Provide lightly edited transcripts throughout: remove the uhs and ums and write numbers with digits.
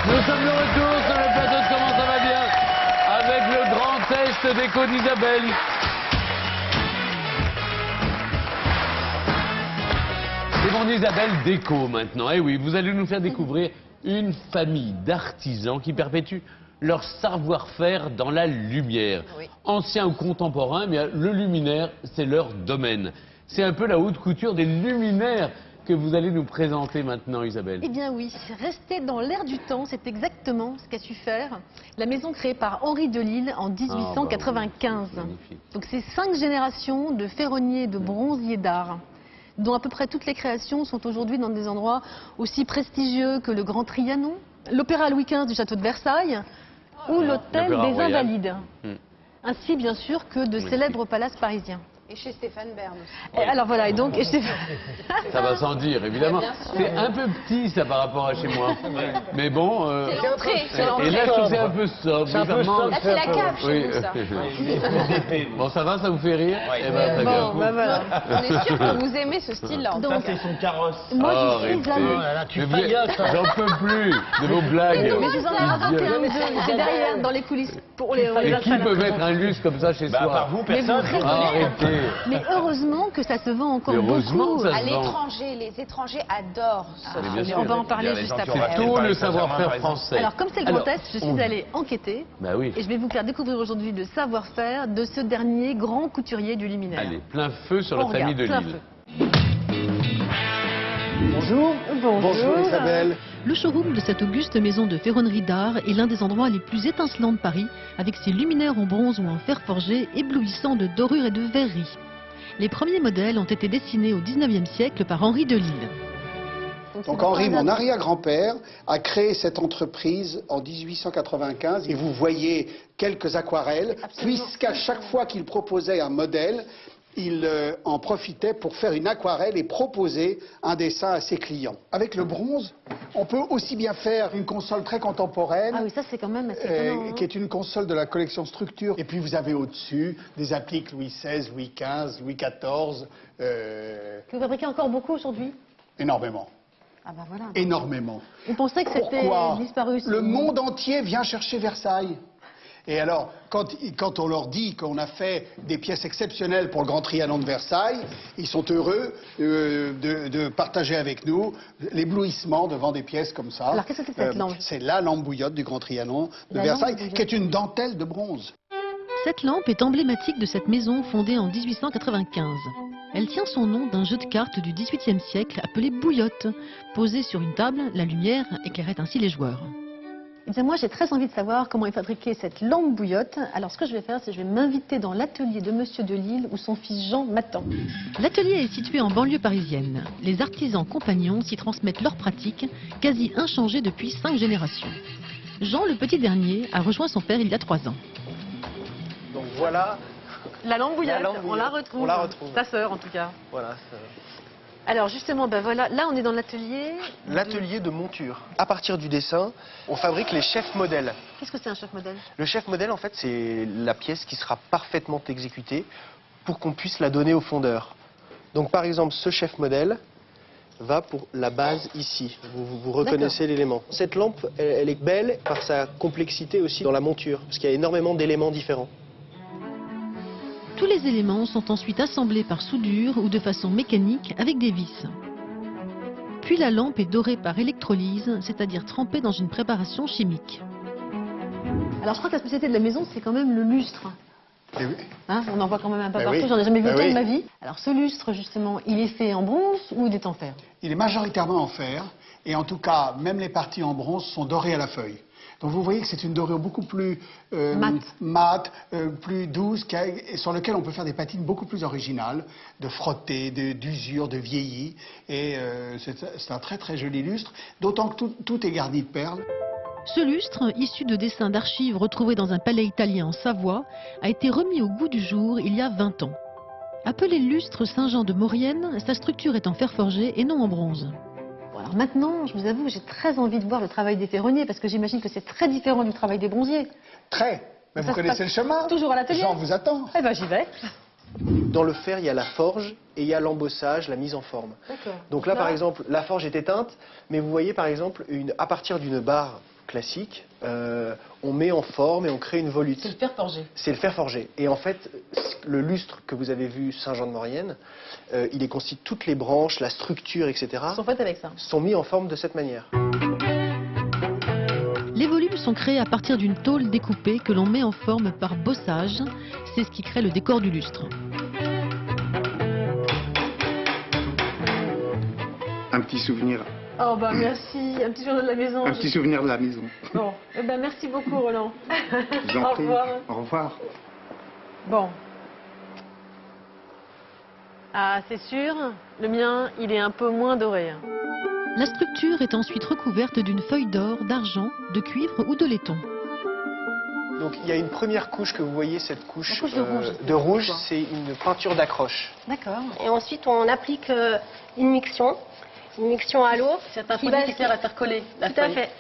Nous sommes de retour sur le plateau de Comment ça va bien avec le grand test déco d'Isabelle. Et mon Isabelle déco maintenant. Eh oui, vous allez nous faire découvrir une famille d'artisans qui perpétuent leur savoir-faire dans la lumière. Oui. Ancien ou contemporain, mais le luminaire, c'est leur domaine. C'est un peu la haute couture des luminaires que vous allez nous présenter maintenant, Isabelle. Eh bien oui, rester dans l'air du temps, c'est exactement ce qu'a su faire la maison créée par Henri Delille en 1895. Oui. Donc c'est 5 générations de ferronniers, de bronziers d'art, dont à peu près toutes les créations sont aujourd'hui dans des endroits aussi prestigieux que le Grand Trianon, l'Opéra Louis XV du château de Versailles ou l'Hôtel des Invalides, ainsi bien sûr que de célèbres palaces parisiens. Et chez Stéphane Bern aussi. Oui. Alors voilà, et donc... Ça va sans dire, évidemment. C'est un peu petit, ça, par rapport à chez moi. Mais bon... C'est l'entrée. Et là, je trouve que c'est un peu sobre. Là, c'est la cave chez vous, ça. Bon, ça va, ça vous fait rire? Eh ben, bon, bah voilà. On est sûr que vous aimez ce style-là. Ça, c'est son carrosse. Moi, je suis J'en peux plus de vos blagues. Mais je vous en ai raconté un ou deux. C'est derrière, dans les coulisses. Pour les et qui peut mettre un lustre comme ça chez soi? Par vous, personne. Arrêtez. Mais heureusement que ça se vend encore beaucoup. À l'étranger, les étrangers adorent ça. On va en parler juste après. C'est tout le savoir-faire français. Alors, comme c'est le grand test, je suis allée enquêter. Bah oui. Et je vais vous faire découvrir aujourd'hui le savoir-faire de ce dernier grand couturier du luminaire. Allez, plein feu sur la famille de Lille. Bonjour. Bonjour Isabelle. Le showroom de cette auguste maison de ferronnerie d'art est l'un des endroits les plus étincelants de Paris, avec ses luminaires en bronze ou en fer forgé éblouissants de dorures et de verreries. Les premiers modèles ont été dessinés au 19e siècle par Henri Delille. Donc Henri, mon arrière-grand-père, a créé cette entreprise en 1895 et vous voyez quelques aquarelles, puisqu'à chaque fois qu'il proposait un modèle, il en profitait pour faire une aquarelle et proposer un dessin à ses clients. Avec le bronze, on peut aussi bien faire une console très contemporaine. Ah oui, ça c'est quand même assez étonnant, qui est une console de la collection Structure. Et puis vous avez au-dessus des appliques Louis XVI, Louis XV, Louis XIV. Que vous fabriquez encore beaucoup aujourd'hui? Énormément. Ah bah voilà. Énormément. Vous pensez que c'était disparu? Le monde entier vient chercher Versailles. Et alors, quand on leur dit qu'on a fait des pièces exceptionnelles pour le Grand Trianon de Versailles, ils sont heureux de partager avec nous l'éblouissement devant des pièces comme ça. Alors, qu'est-ce que c'est cette lampe? C'est la lampe bouillotte du Grand Trianon de Versailles, qui est une dentelle de bronze. Cette lampe est emblématique de cette maison fondée en 1895. Elle tient son nom d'un jeu de cartes du XVIIIe siècle appelé bouillotte. Posée sur une table, la lumière éclairait ainsi les joueurs. Eh bien, moi, j'ai très envie de savoir comment est fabriquée cette lampe bouillotte. Alors, ce que je vais faire, c'est que je vais m'inviter dans l'atelier de Monsieur Delille, où son fils Jean m'attend. L'atelier est situé en banlieue parisienne. Les artisans compagnons s'y transmettent leurs pratiques, quasi inchangées depuis 5 générations. Jean, le petit dernier, a rejoint son père il y a 3 ans. Donc voilà... La lampe bouillotte, on la retrouve. On la retrouve. Ta sœur, en tout cas. Voilà. Alors justement, ben voilà, là on est dans l'atelier... L'atelier de monture. À partir du dessin, on fabrique les chefs modèles. Qu'est-ce que c'est un chef modèle? Le chef modèle, en fait, c'est la pièce qui sera parfaitement exécutée pour qu'on puisse la donner au fondeur. Donc par exemple, ce chef modèle va pour la base ici. Vous reconnaissez l'élément. Cette lampe, elle est belle par sa complexité aussi dans la monture, parce qu'il y a énormément d'éléments différents. Tous les éléments sont ensuite assemblés par soudure ou de façon mécanique avec des vis. Puis la lampe est dorée par électrolyse, c'est-à-dire trempée dans une préparation chimique. Alors je crois que la spécialité de la maison, c'est quand même le lustre. Oui. Hein, on en voit quand même un peu partout, j'en ai jamais vu autant de ma vie. Alors ce lustre, justement, il est fait en bronze ou il est en fer? Il est majoritairement en fer, et en tout cas, même les parties en bronze sont dorées à la feuille. Donc vous voyez que c'est une dorure beaucoup plus mate, plus douce, sur lequel on peut faire des patines beaucoup plus originales, de frotter, d'usure, de vieilli. Et c'est un très très joli lustre, d'autant que tout est garni de perles. Ce lustre, issu de dessins d'archives retrouvés dans un palais italien en Savoie, a été remis au goût du jour il y a 20 ans. Appelé lustre Saint-Jean de Maurienne, sa structure est en fer forgé et non en bronze. Alors maintenant, je vous avoue que j'ai très envie de voir le travail des ferronniers, parce que j'imagine que c'est très différent du travail des bronziers. Très. Mais vous connaissez le chemin. Toujours à l'atelier. Jean vous attend. Eh ben j'y vais. Dans le fer, il y a la forge et il y a l'embossage, la mise en forme. Donc là, par exemple, la forge est éteinte, mais vous voyez, par exemple, à partir d'une barre classique, on met en forme et on crée une volute. C'est le fer forgé. C'est le fer forgé. Et en fait, le lustre que vous avez vu Saint-Jean-de-Maurienne, il est constitué, toutes les branches, la structure, etc. Sont faites avec ça. Sont mis en forme de cette manière. Les volumes sont créés à partir d'une tôle découpée que l'on met en forme par bossage. C'est ce qui crée le décor du lustre. Un petit souvenir. Oh bah merci, un petit journal de la maison. Un petit souvenir de la maison. Bon, eh ben merci beaucoup Roland. Je vous en prie. Au revoir. Au revoir. Bon. Ah, c'est sûr, le mien, il est un peu moins doré. La structure est ensuite recouverte d'une feuille d'or, d'argent, de cuivre ou de laiton. Donc il y a une première couche que vous voyez, cette couche, couche de rouge, c'est une peinture d'accroche. D'accord. Et ensuite, on applique une miction à l'eau. C'est un produit qui sert à faire coller la Tout à feuille. fait.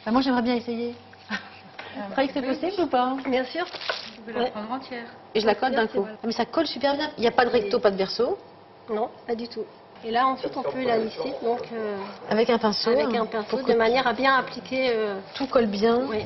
Bah, moi, j'aimerais bien essayer. Vous croyez que c'est possible ou pas? Bien sûr. Je vais la prendre entière. Et je la colle d'un coup. Ah, mais ça colle super bien. Il n'y a pas de recto, pas de verso. Non, pas du tout. Et là, ensuite, on peut la lisser, donc Avec un pinceau. avec un pinceau, de manière à bien appliquer. Tout colle bien. Oui.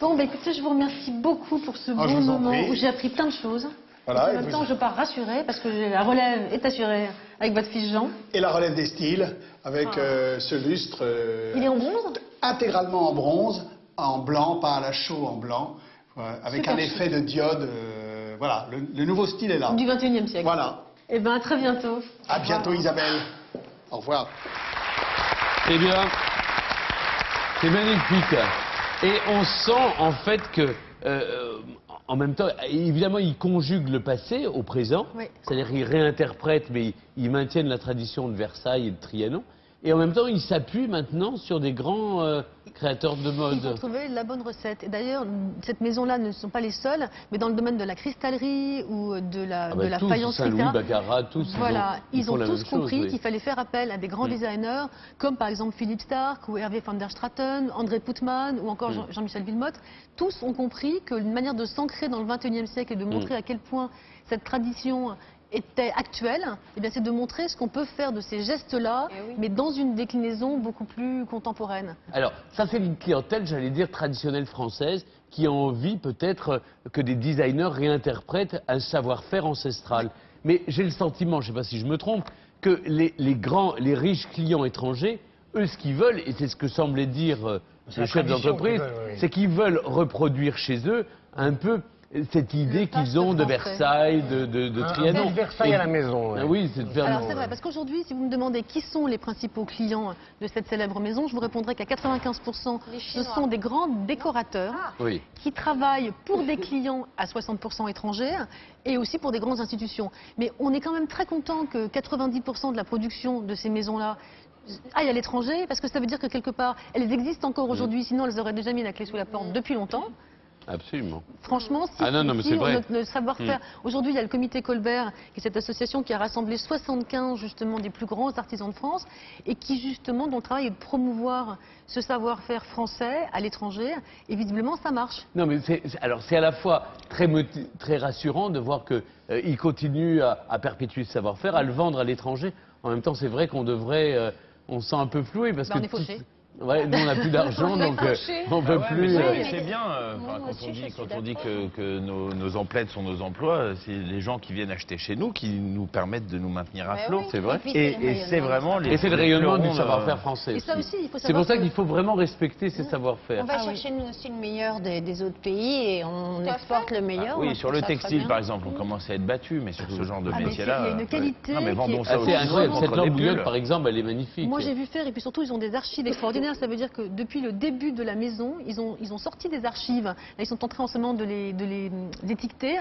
Bon, bah écoutez, je vous remercie beaucoup pour ce je bon vous en moment prie. où j'ai appris plein de choses. Voilà, Et en même temps, je pars rassurée parce que la relève est assurée avec votre fils Jean. Et la relève des styles avec ce lustre Il est en bronze? intégralement en bronze, en blanc, pas à la chaux, en blanc, avec Super un effet de diode. Voilà, le nouveau style est là. Du 21e siècle. Voilà. Eh ben, à très bientôt. À bientôt Isabelle. Au revoir. Eh bien, c'est magnifique. Et on sent en fait que, en même temps, évidemment, ils conjuguent le passé au présent. Oui. C'est-à-dire qu'ils réinterprètent, mais ils maintiennent la tradition de Versailles et de Trianon. Et en même temps, ils s'appuient maintenant sur des grands créateurs de Ils ont mode. trouvé la bonne recette. Et d'ailleurs, cette maison-là ne sont pas les seuls, mais dans le domaine de la cristallerie ou de la, de la Tous, faïence, Saint-Louis, etc. Baccarat, tous, Voilà, ils font ont la tous même chose, compris oui. qu'il fallait faire appel à des grands designers, comme par exemple Philippe Starck ou Hervé van der Straten, André Putman ou encore Jean-Michel Wilmotte. Tous ont compris qu'une manière de s'ancrer dans le XXIe siècle et de montrer à quel point cette tradition était actuelle, eh bien c'est de montrer ce qu'on peut faire de ces gestes-là, mais dans une déclinaison beaucoup plus contemporaine. Alors, ça c'est une clientèle, j'allais dire, traditionnelle française, qui a envie peut-être que des designers réinterprètent un savoir-faire ancestral. Mais j'ai le sentiment, je ne sais pas si je me trompe, que les riches clients étrangers, eux, ce qu'ils veulent, et c'est ce que semblait dire le chef d'entreprise, c'est qu'ils veulent reproduire chez eux un peu cette idée qu'ils ont de Versailles, de Trianon. Versailles à la maison. Ah oui, c'est de faire... Alors c'est vrai, parce qu'aujourd'hui, si vous me demandez qui sont les principaux clients de cette célèbre maison, je vous répondrai qu'à 95%, ce sont des grands décorateurs Oui. qui travaillent pour des clients à 60% étrangers et aussi pour des grandes institutions. Mais on est quand même très content que 90% de la production de ces maisons-là aille à l'étranger, parce que ça veut dire que quelque part, elles existent encore aujourd'hui, sinon elles auraient déjà mis la clé sous la porte depuis longtemps. Absolument. Franchement, si, Ah non, non, mais si c'est vrai. le savoir-faire... Aujourd'hui, il y a le comité Colbert, qui est cette association qui a rassemblé 75 justement des plus grands artisans de France et qui justement, dont le travail est de promouvoir ce savoir-faire français à l'étranger. Et visiblement, ça marche. Non, mais c'est à la fois très rassurant de voir qu'ils continuent à perpétuer ce savoir-faire, à le vendre à l'étranger. En même temps, c'est vrai qu'on devrait... on se sent un peu floué parce Ben, on que... est fauchés. Ouais, nous on n'a plus d'argent, donc on peut plus... C'est bien, quand on dit que nos emplettes sont nos emplois, c'est les gens qui viennent acheter chez nous qui nous permettent de nous maintenir à flot. C'est vrai. Et c'est vraiment les... Et c'est le rayonnement du fleurons, savoir-faire français. Et ça aussi, il faut C'est savoir pour ça que- qu'il faut vraiment respecter ces savoir-faire. On va chercher nous aussi le meilleur des autres pays et on exporte le meilleur. Oui, Moi, sur je le trouve ça très textile, bien. par exemple, on commence à être battu, mais sur ce genre de Ah, mais métier-là... il y a une qualité Non, mais vendons qui ça est- aussi. C'est incroyable, cette contre des lampe bouillotte pulls. par exemple, elle est magnifique. Moi, j'ai vu faire, et puis surtout, ils ont des archives extraordinaires. Ça veut dire que depuis le début de la maison, ils ont sorti des archives. Là, ils sont en train en ce moment de les étiqueter.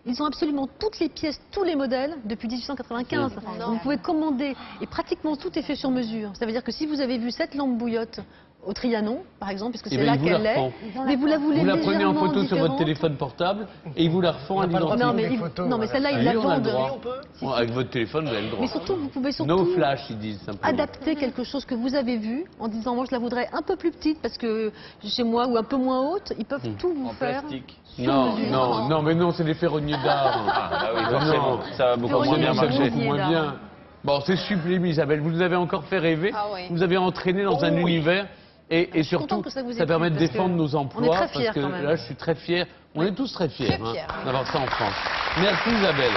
Ils ont absolument toutes les pièces, tous les modèles depuis 1895. Donc, vous pouvez commander, et pratiquement tout est fait sur mesure. Ça veut dire que si vous avez vu cette lampe bouillotte au Trianon, par exemple, puisque Eh c'est ben, là ils vous la qu'elle est, refont. mais vous la voulez Vous la prenez en légèrement photo sur votre différente. téléphone portable et ils vous la refont à l'identique. Non, mais, non, mais celle-là, ils la Oui, on a le vendent. droit. Bon, avec votre téléphone, vous avez le droit. Mais surtout, vous pouvez No surtout flash, ils disent simplement. adapter quelque chose que vous avez vu en disant, moi je la voudrais un peu plus petite parce que chez moi, ou un peu moins haute, ils peuvent tout vous En faire. plastique. Non, mais non, c'est des ferronniers d'art. Ah, bah oui, forcément. Ça va beaucoup Ferronnier moins bien de marcher. bronze. moins bien. Bon, c'est sublime, Isabelle. Vous nous avez encore fait rêver. Ah oui. Vous nous avez entraîné dans un univers. Et surtout, contente que ça vous ait ça permet de plu, parce défendre que nos on emplois. est très fiers parce que quand même. là, je suis très fier. On est tous très fiers, Très fiers. d'avoir ça en France. Merci Isabelle.